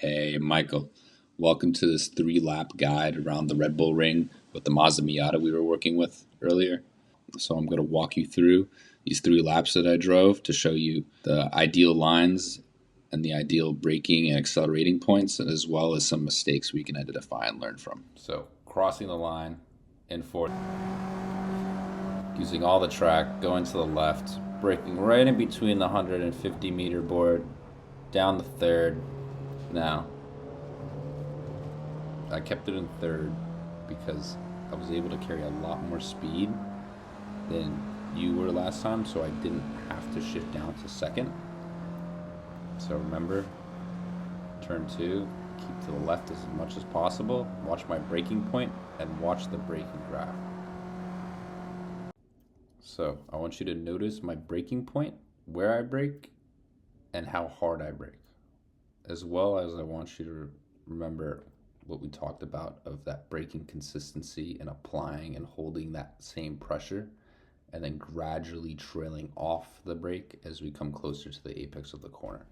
Hey, Michael. Welcome to this 3-lap guide around the Red Bull Ring with the Mazda Miata we were working with earlier. So I'm going to walk you through these 3 laps that I drove to show you the ideal lines and the ideal braking and accelerating points, as well as some mistakes we can identify and learn from. So crossing the line in fourth, using all the track, going to the left, braking right in between the 150 meter board, down the third. Now, I kept it in third because I was able to carry a lot more speed than you were last time, so I didn't have to shift down to second. So remember, turn 2, keep to the left as much as possible, watch my braking point, and watch the braking graph. So I want you to notice my braking point, where I brake, and how hard I brake. As well as I want you to remember what we talked about of that braking consistency and applying and holding that same pressure and then gradually trailing off the brake as we come closer to the apex of the corner.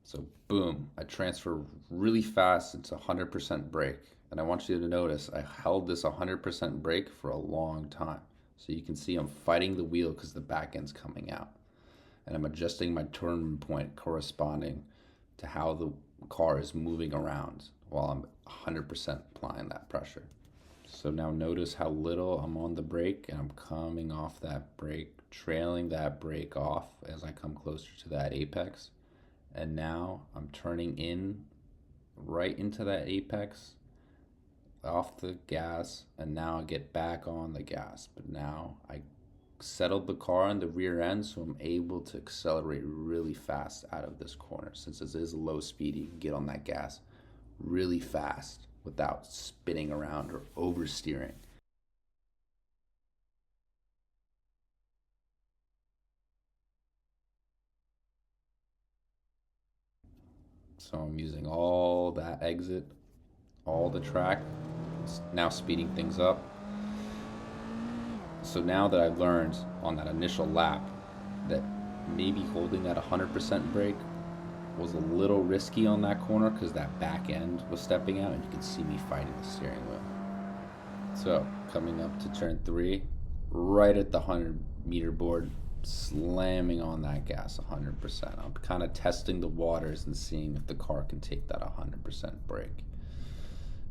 So boom, I transfer really fast into 100% brake. And I want you to notice I held this 100% brake for a long time. So you can see I'm fighting the wheel because the back end's coming out. And I'm adjusting my turn point corresponding to how the car is moving around while I'm 100% applying that pressure. So now notice how little I'm on the brake and I'm coming off that brake, trailing that brake off as I come closer to that apex. And now I'm turning in right into that apex, off the gas, and now I get back on the gas. But now I settled the car in the rear end, so I'm able to accelerate really fast out of this corner. Since this is low speed, you can get on that gas really fast without spinning around or oversteering. So I'm using all that exit, all the track, now speeding things up. So now that I've learned on that initial lap that maybe holding that 100% brake was a little risky on that corner because that back end was stepping out and you can see me fighting the steering wheel. So coming up to turn 3, right at the 100-meter board, slamming on that gas 100%. I'm kind of testing the waters and seeing if the car can take that 100% brake.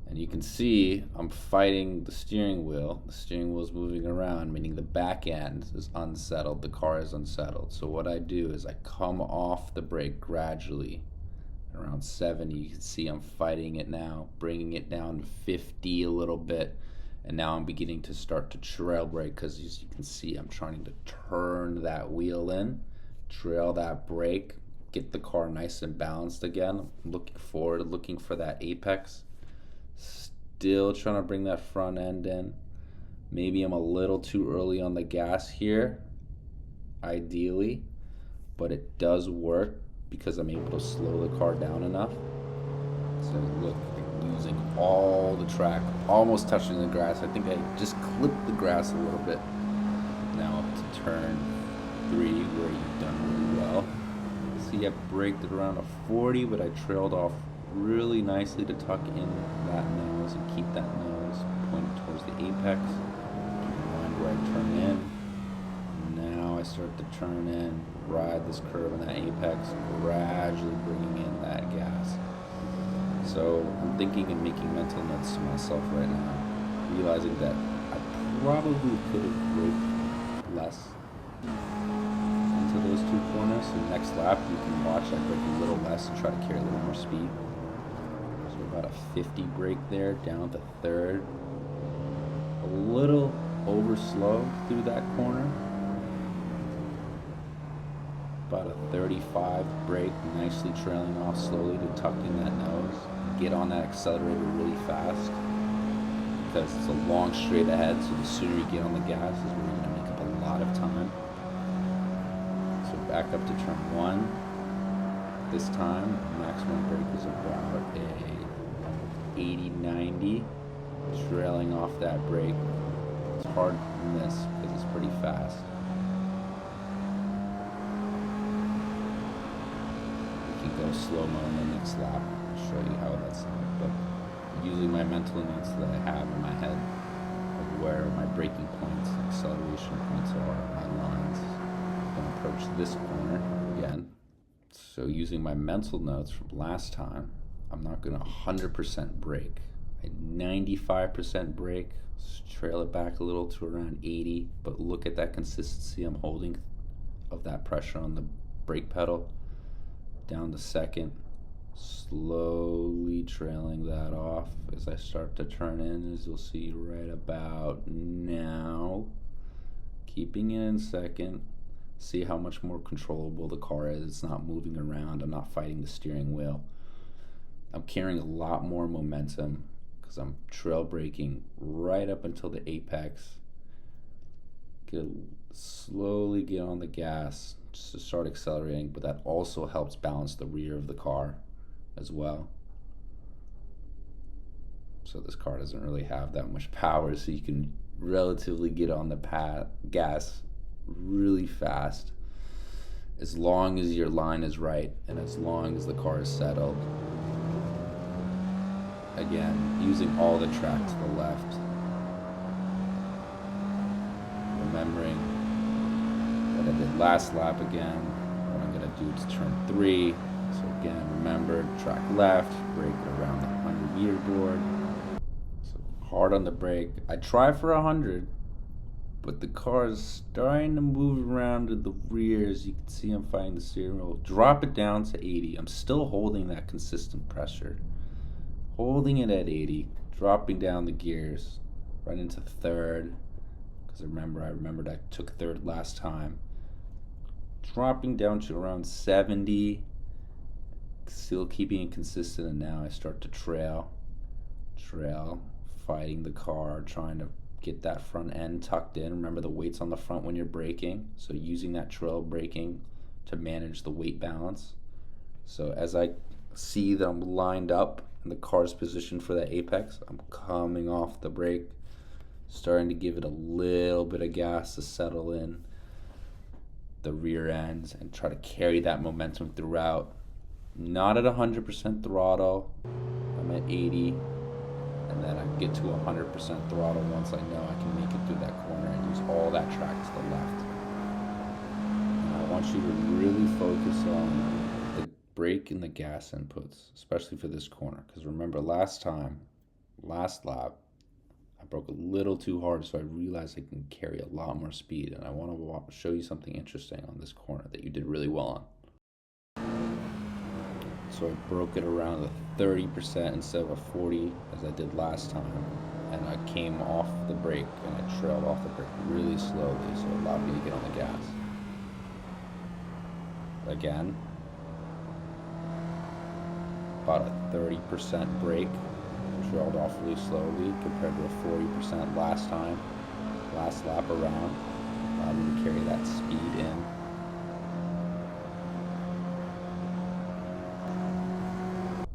And you can see I'm fighting the steering wheel. The steering wheel is moving around, meaning the back end is unsettled. The car is unsettled. So what I do is I come off the brake gradually. Around 70, you can see I'm fighting it now, bringing it down to 50 a little bit. And now I'm beginning to start to trail brake because as you can see, I'm trying to turn that wheel in, trail that brake, get the car nice and balanced again. I'm looking forward, looking for that apex. Still trying to bring that front end in. Maybe I'm a little too early on the gas here, ideally, but it does work because I'm able to slow the car down enough. So look, I'm using all the track, almost touching the grass. I think I just clipped the grass a little bit. Now up to turn 3 where you've done really well. See, I braked it around a 40, but I trailed off really nicely to tuck in that nose and keep that nose pointed towards the apex. Keep in mind where I turn in. Now I start to turn in, ride this curve in that apex, gradually bringing in that gas. So I'm thinking and making mental notes to myself right now, realizing that I probably could have braked less into those 2 corners. So next lap you can watch I brake a little less and try to carry a little more speed. About a 50 brake there, down to third. A little over slow through that corner. About a 35 brake, nicely trailing off slowly to tuck in that nose. Get on that accelerator really fast because it's a long straight ahead, so the sooner you get on the gas is where you're going to make up a lot of time. So back up to turn 1. This time, maximum brake is about a 80-90, trailing off that brake. It's hard to miss because it's pretty fast. You can go slow-mo in the next lap. I'll show you how that's done. But using my mental notes that I have in my head of where my braking points, acceleration points are, my lines. I'm going to approach this corner again. So using my mental notes from last time, I'm not going to 100% brake. I 95% brake, trail it back a little to around 80, but look at that consistency I'm holding of that pressure on the brake pedal. Down to second, slowly trailing that off as I start to turn in, as you'll see right about now. Keeping it in second. See how much more controllable the car is. It's not moving around. I'm not fighting the steering wheel. I'm carrying a lot more momentum because I'm trail braking right up until the apex. Slowly get on the gas just to start accelerating, but that also helps balance the rear of the car as well. So this car doesn't really have that much power, so you can relatively get on the gas really fast as long as your line is right and as long as the car is settled. Again, using all the track to the left, remembering what I did last lap again, what I'm going to do to turn 3. So again, remember, track left, brake around the 100-meter board. So hard on the brake. I try for 100, but the car is starting to move around to the rear. As you can see, I'm fighting the steering wheel. Drop it down to 80. I'm still holding that consistent pressure. Holding it at 80, dropping down the gears, right into third. Because I remembered I took third last time. Dropping down to around 70. Still keeping it consistent, and now I start to trail, fighting the car, trying to get that front end tucked in. Remember, the weight's on the front when you're braking, so using that trail braking to manage the weight balance. So as I see that I'm lined up and the car's positioned for that apex, I'm coming off the brake, starting to give it a little bit of gas to settle in the rear ends and try to carry that momentum throughout. Not at 100% throttle, I'm at 80, and then I get to 100% throttle once I know I can make it through that corner and use all that track to the left. And I want you to really focus on the brake and the gas inputs, especially for this corner, because remember last lap, I broke a little too hard, so I realized I can carry a lot more speed, and I want to show you something interesting on this corner that you did really well on. So I broke it around the 30% instead of a 40 as I did last time, and I came off the brake and I trailed off the brake really slowly, so it allowed me to get on the gas. Again, about a 30% brake, trailed off really slowly compared to a 40% last lap around, allowed me to carry that speed in.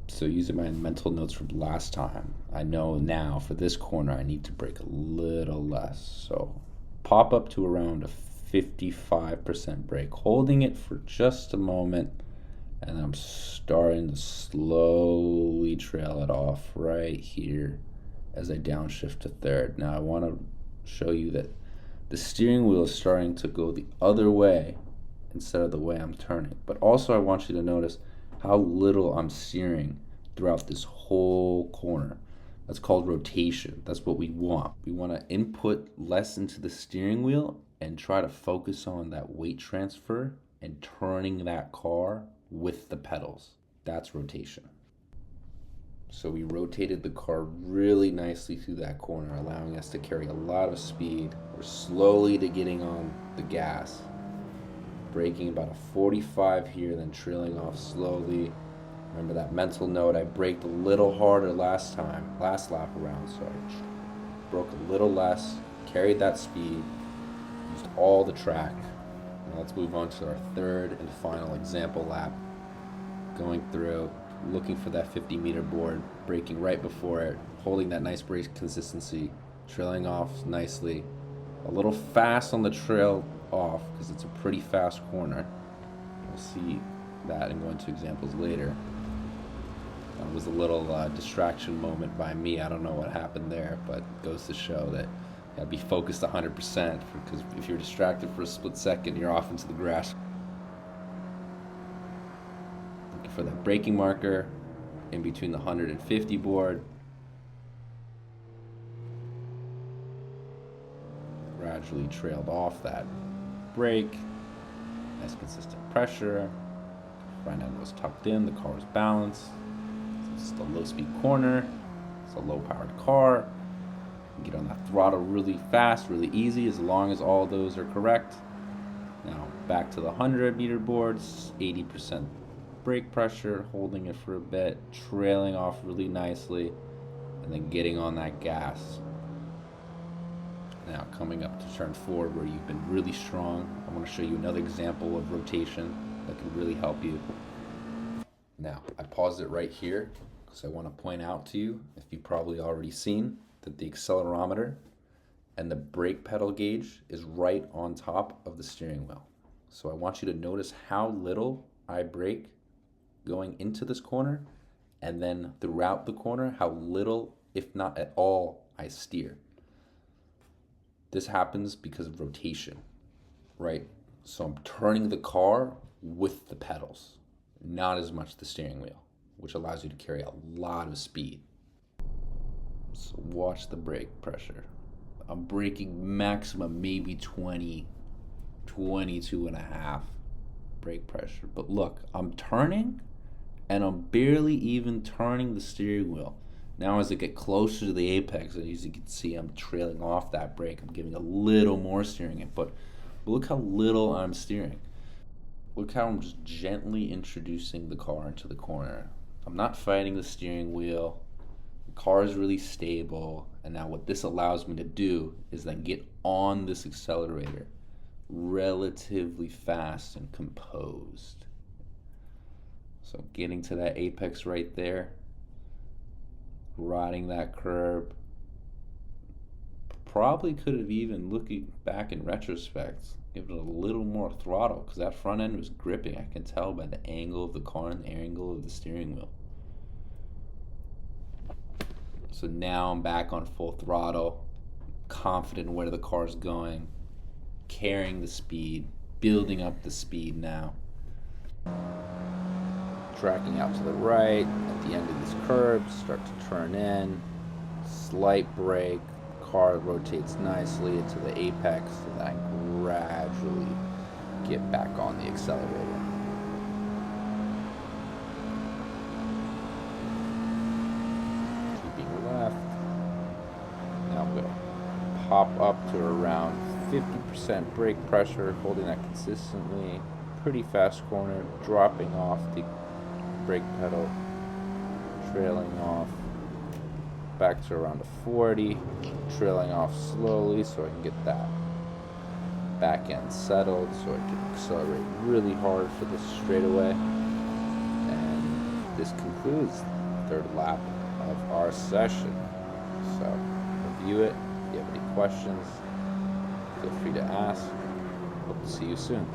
So using my mental notes from last time, I know now for this corner I need to brake a little less. So pop up to around a 55% brake, holding it for just a moment, and I'm starting to slowly trail it off right here as I downshift to third. Now I want to show you that the steering wheel is starting to go the other way instead of the way I'm turning. But also I want you to notice how little I'm steering throughout this whole corner. That's called rotation. That's what we want. We want to input less into the steering wheel and try to focus on that weight transfer and turning that car with the pedals. That's rotation. So we rotated the car really nicely through that corner, allowing us to carry a lot of speed. We're slowly getting on the gas, braking about a 45 here, then trailing off slowly. Remember that mental note, I braked a little harder last lap around, so I broke a little less, carried that speed, used all the track. Now let's move on to our third and final example lap. Going through, looking for that 50-meter board, braking right before it, holding that nice brake consistency, trailing off nicely. A little fast on the trail off because it's a pretty fast corner. You'll see that and go into examples later. It was a little distraction moment by me. I don't know what happened there, but it goes to show that you gotta be focused 100%, because if you're distracted for a split second, you're off into the grass. Looking for that braking marker in between the 150 board. Gradually trailed off that brake. Nice consistent pressure. Front end was tucked in, the car was balanced. It's just a low speed corner. It's a low powered car. You get on that throttle really fast, really easy, as long as all those are correct. Now back to the 100-meter boards, 80% brake pressure, holding it for a bit, trailing off really nicely, and then getting on that gas. Now coming up to turn 4, where you've been really strong, I want to show you another example of rotation that can really help you. Now, I paused it right here because I want to point out to you, if you've probably already seen, that the accelerometer and the brake pedal gauge is right on top of the steering wheel. So I want you to notice how little I brake going into this corner, and then throughout the corner, how little, if not at all, I steer. This happens because of rotation, right? So I'm turning the car with the pedals, not as much the steering wheel, which allows you to carry a lot of speed. So watch the brake pressure. I'm braking maximum maybe 20, 22.5 brake pressure. But look, I'm turning and I'm barely even turning the steering wheel. Now as I get closer to the apex, as you can see, I'm trailing off that brake. I'm giving a little more steering input. But look how little I'm steering. Look how I'm just gently introducing the car into the corner. I'm not fighting the steering wheel. The car is really stable. And now what this allows me to do is then get on this accelerator relatively fast and composed. So getting to that apex right there, riding that curb. Probably could have even, looking back in retrospect, given it a little more throttle, because that front end was gripping. I can tell by the angle of the car and the angle of the steering wheel. So now I'm back on full throttle, confident in where the car's going, carrying the speed, building up the speed now. Tracking out to the right, at the end of this curve, start to turn in, slight brake, car rotates nicely into the apex, and then I gradually get back on the accelerator. Keeping left. Now I'm going to pop up to around 50% brake pressure, holding that consistently. Pretty fast corner, dropping off the brake pedal, trailing off back to around a 40, trailing off slowly so I can get that back end settled, so I can accelerate really hard for this straightaway. And this concludes the third lap of our session. So review it. If you have any questions, feel free to ask. Hope to see you soon.